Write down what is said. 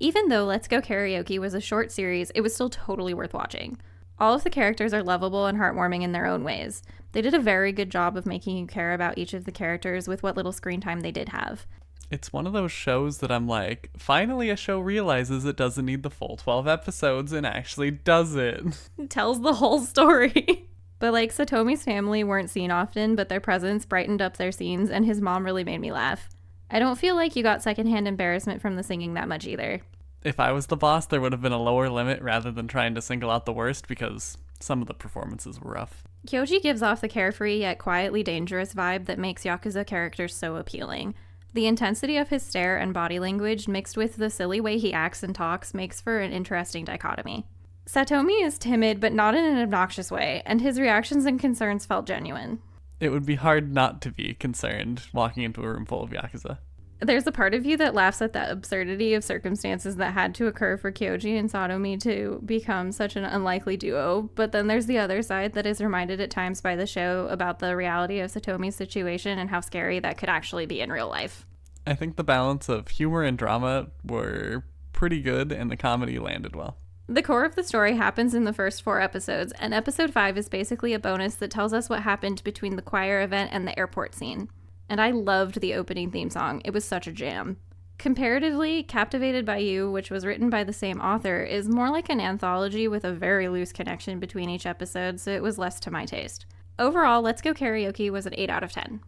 Even though Let's Go Karaoke was a short series, it was still totally worth watching. All of the characters are lovable and heartwarming in their own ways. They did a very good job of making you care about each of the characters with what little screen time they did have. It's one of those shows that I'm like, finally a show realizes it doesn't need the full 12 episodes and actually does it. It tells the whole story. But like, Satomi's family weren't seen often, but their presence brightened up their scenes, and his mom really made me laugh. I don't feel like you got secondhand embarrassment from the singing that much either. If I was the boss, there would have been a lower limit rather than trying to single out the worst because some of the performances were rough. Kyoji gives off the carefree yet quietly dangerous vibe that makes Yakuza characters so appealing. The intensity of his stare and body language mixed with the silly way he acts and talks makes for an interesting dichotomy. Satomi is timid but not in an obnoxious way, and his reactions and concerns felt genuine. It would be hard not to be concerned walking into a room full of Yakuza. There's a part of you that laughs at the absurdity of circumstances that had to occur for Kyoji and Satomi to become such an unlikely duo, but then there's the other side that is reminded at times by the show about the reality of Satomi's situation and how scary that could actually be in real life. I think the balance of humor and drama were pretty good and the comedy landed well. The core of the story happens in the first 4 episodes, and episode 5 is basically a bonus that tells us what happened between the choir event and the airport scene. And I loved the opening theme song. It was such a jam. Comparatively, Captivated by You, which was written by the same author, is more like an anthology with a very loose connection between each episode, so it was less to my taste. Overall, Let's Go Karaoke was an 8 out of 10.